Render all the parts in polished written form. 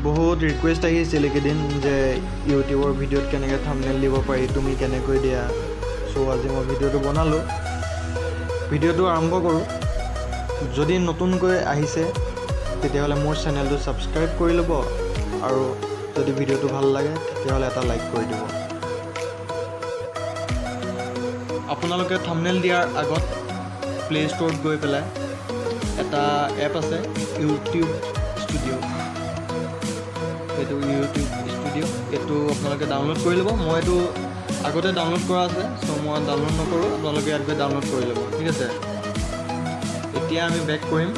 বহুত ৰিকুৱেষ্ট আহিছিল এইকেইদিন যে ইউটিউবৰ ভিডিঅ'ত কেনেকৈ থাম্বনেইল দিব পাৰি, তুমি কেনেকৈ দিয়া। চ' আজি মই ভিডিঅ'টো বনালোঁ। ভিডিঅ'টো আৰম্ভ কৰোঁ। যদি নতুনকৈ আহিছে তেতিয়াহ'লে মোৰ চেনেলটো ছাবস্ক্ৰাইব কৰি ল'ব, আৰু যদি ভিডিঅ'টো ভাল লাগে তেতিয়াহ'লে এটা লাইক কৰি দিব। আপোনালোকে থাম্বনেইল দিয়াৰ আগত প্লে ষ্ট'ৰত গৈ পেলাই এটা এপ আছে ইউটিউব ষ্টুডিঅ', এইটো ইউটিউব ষ্টুডিঅ' এইটো আপোনালোকে ডাউনলোড কৰি ল'ব। মই এইটো আগতে ডাউনলোড কৰা আছে, চ' মই ডাউনলোড নকৰোঁ, আপোনালোকে ইয়াত গৈ ডাউনলোড কৰি ল'ব, ঠিক আছে। এতিয়া আমি বেক কৰিম।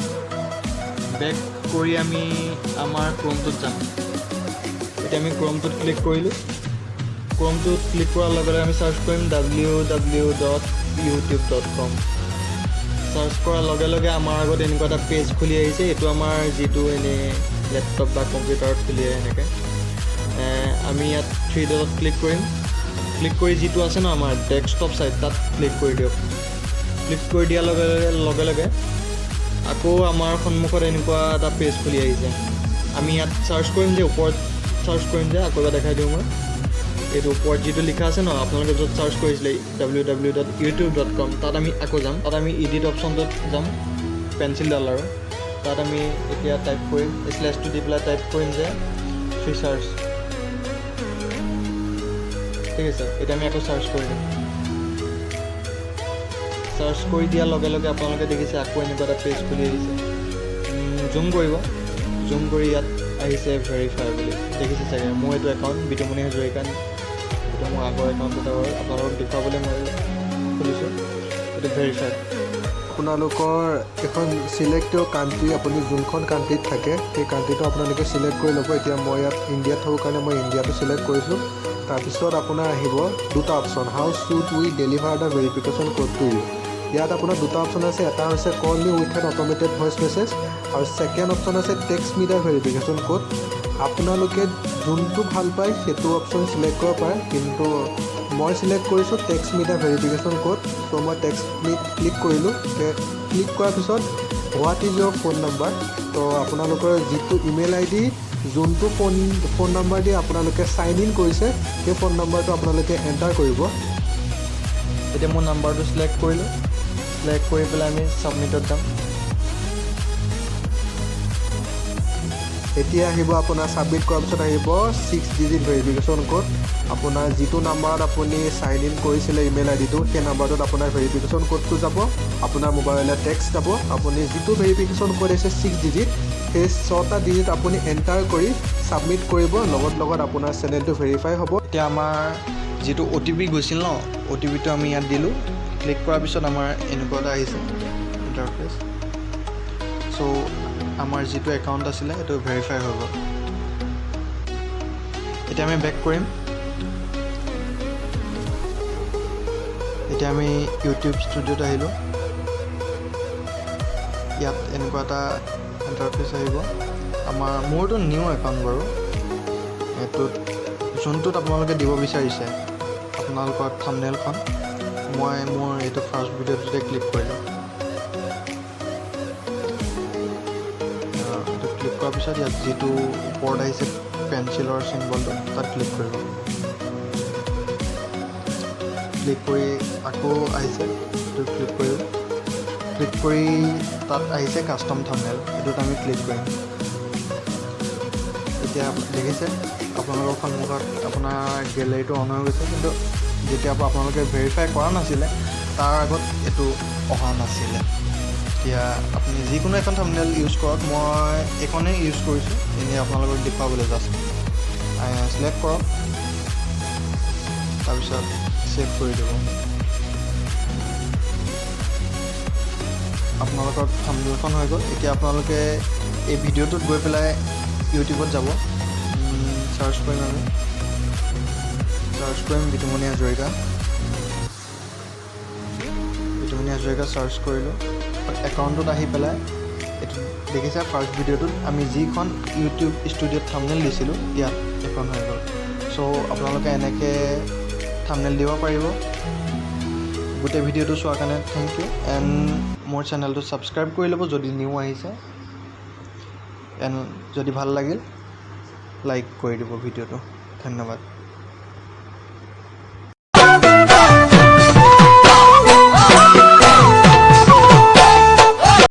বেক কৰি আমি আমাৰ ক্ৰমটোত যাম। এতিয়া আমি ক্ৰমটোত ক্লিক কৰিলোঁ। ক্ৰমটোত ক্লিক কৰাৰ লগে লগে আমি চাৰ্চ কৰিম www.youtube.com। চাৰ্চ কৰাৰ লগে লগে আমাৰ আগত এনেকুৱা এটা পেজ খুলি আহিছে। এইটো আমাৰ যিটো এনেই লেপটপ বা কম্পিউটাৰত খুলি আহে এনেকৈ। আমি ইয়াত 3 ডটত ক্লিক কৰিম। ক্লিক কৰি যিটো আছে ন আমাৰ ডেস্কটপ ছাইড, তাত ক্লিক কৰি দিয়ক। ক্লিক কৰি দিয়াৰ লগে লগে আকৌ আমাৰ সন্মুখত এনেকুৱা এটা পেজ খুলি আহিছে। আমি ইয়াত চাৰ্চ কৰিম যে, ওপৰত চাৰ্চ কৰিম যে, আকৌ এবাৰ দেখাই দিওঁ মই। এইটো ওপৰত যিটো লিখা আছে ন, আপোনালোকে য'ত চাৰ্চ কৰিছিলে www.youtube.com, তাত আমি আকৌ যাম। তাত আমি এডিট অপশ্যনটোত যাম, পেঞ্চিলডাল, আৰু তাত আমি এতিয়া টাইপ কৰিম, স্লেছটো দি পেলাই টাইপ কৰিম যে ফিচাৰ্ছ, ঠিক আছে। এতিয়া আমি আকৌ চাৰ্চ কৰি দিম। চাৰ্চ কৰি দিয়াৰ লগে লগে আপোনালোকে দেখিছে আকৌ এনেকুৱা এটা পেজ খুলি আহিছে। জুম কৰিব। জুম কৰি ইয়াত আহিছে ভেৰিফাই বুলি, দেখিছে চাগে। মোৰ এইটো একাউণ্ট বিতুমণি হাজৰিকা, এইটো মোৰ আগৰ একাউণ্ট এটা হয়, আপোনালোকক দেখুৱাবলৈ মই খুলিছোঁ। এইটো ভেৰিফাই। আপোনালোকৰ এখন ছিলেক্ট কাণ্ট্ৰি, আপুনি যোনখন কাণ্ট্ৰিত থাকে সেই কাণ্ট্ৰিটো আপোনালোকে ছিলেক্ট কৰি ল'ব। এতিয়া মই ইয়াত ইণ্ডিয়াত থাকোঁ কাৰণে মই ইণ্ডিয়াটো ছিলেক্ট কৰিছোঁ। তাৰপিছত আপোনাৰ আহিব দুটা option, how should we deliver the verification code to you. ইয়াত আপোনাৰ দুটা অপশ্যন আছে। এটা হৈছে call me with an automated voice message, আৰু ছেকেণ্ড অপশ্যন আছে text me the verification code. আপোনালোকে যোনটো ভাল পায় সেইটো অপশ্যন ছিলেক্ট কৰিব পাৰে, কিন্তু মই ছিলেক্ট কৰিছোঁ text me the verification code. So' মই টেক্সট মিত ক্লিক কৰিলোঁ। ক্লিক কৰাৰ পিছত what is your phone number, তো আপোনালোকৰ যিটো ইমেইল আই ডি, যোনটো ফোন নাম্বাৰ দি আপোনালোকে চাইন ইন কৰিছে সেই ফোন নাম্বাৰটো আপোনালোকে এণ্টাৰ কৰিব। এতিয়া মোৰ নাম্বাৰটো ছিলেক্ট কৰিলোঁ। ছিলেক্ট কৰি পেলাই আমি ছাবমিটত যাম। এতিয়া আহিব আপোনাৰ ছাবমিট কৰাৰ পিছত আহিব 6 ডিজিট ভেৰিফিকেশ্যন কোড। আপোনাৰ যিটো নাম্বাৰত আপুনি চাইন ইন কৰিছিলে ইমেইল আই ডিটো, সেই নাম্বাৰটোত আপোনাৰ ভেৰিফিকেশ্যন কোডটো যাব। আপোনাৰ মোবাইললৈ টেক্সট যাব। আপুনি যিটো ভেৰিফিকেশ্যন কোড আছে 6 ডিজিট, সেই 6টা ডিজিট আপুনি এণ্টাৰ কৰি ছাবমিট কৰিব। লগত আপোনাৰ চেনেলটো ভেৰিফাই হ'ব। এতিয়া আমাৰ যিটো OTP গৈছিল ন, OTPটো আমি ইয়াত দিলোঁ। ক্লিক কৰাৰ পিছত আমাৰ এনেকুৱা এটা আহিছে ইণ্টাৰফেচ। চ' আমাৰ যিটো একাউণ্ট আছিলে সেইটো ভেৰিফাই হৈ গ'ল। এতিয়া আমি বেক কৰিম। এতিয়া আমি ইউটিউব ষ্টুডিঅ'ত আহিলোঁ। ইয়াত এনেকুৱা এটা ইণ্টাৰফেচ আহিব। মোৰতো নিউ একাউণ্ট বাৰু, এইটোত যোনটোত আপোনালোকে দিব বিচাৰিছে আপোনালোকৰ থাম্বনেইলখন, মই মোৰ এইটো ফাৰ্ষ্ট ভিডিঅ'টোতে ক্লিক কৰিলোঁ। এইটো ক্লিক কৰাৰ পিছত ইয়াত যিটো ওপৰত আহিছে পেঞ্চিলৰ চিম্বলটো, তাত ক্লিক কৰিব। ক্লিক কৰি আকৌ আহিছে, এইটো ক্লিক কৰিব। ক্লিক কৰি তাত আহিছে কাষ্টম থাম্বনেইল, এইটোত আমি ক্লিক কৰিম। এতিয়া দেখিছে আপোনালোকৰ সন্মুখত আপোনাৰ গেলেৰীটো অন হৈ গৈছে, কিন্তু যেতিয়া আপোনালোকে ভেৰিফাই কৰা নাছিলে তাৰ আগত এইটো অহা নাছিলে। এতিয়া আপুনি যিকোনো এখন থাম্বনেইল ইউজ কৰক, মই এইখনেই ইউজ কৰিছোঁ এনেই আপোনালোকক দেখুৱাবলৈ জাষ্ট। ছিলেক্ট কৰক, তাৰপিছত ছেভ কৰি দিব। আপোনালোকৰ থাম্বনেইলখন হৈ গ'ল। এতিয়া আপোনালোকে এই ভিডিঅ'টোত গৈ পেলাই ইউটিউবত যাব। চাৰ্চ কৰিম, আমি চাৰ্চ কৰিম বিতুমণি হাজৰিকা। বিতুমণি হাজৰিকা চাৰ্চ কৰিলোঁ। একাউণ্টটোত আহি পেলাই এইটো দেখিছে ফাৰ্ষ্ট ভিডিঅ'টোত আমি যিখন ইউটিউব ষ্টুডিঅ'ত থাম্বনেইল দিছিলোঁ, ইয়াত এখন হৈ গ'ল। চ' আপোনালোকে এনেকৈ থাম্বনেইল দিব পাৰিব। গোটেই ভিডিঅ'টো চোৱাৰ কাৰণে থেংক ইউ, এণ্ড মোৰ চেনেলটো ছাবস্ক্ৰাইব কৰি ল'ব যদি নিউ আহিছে, এণ্ড যদি ভাল লাগিল লাইক কৰি দিব ভিডিঅ'টো। ধন্যবাদ।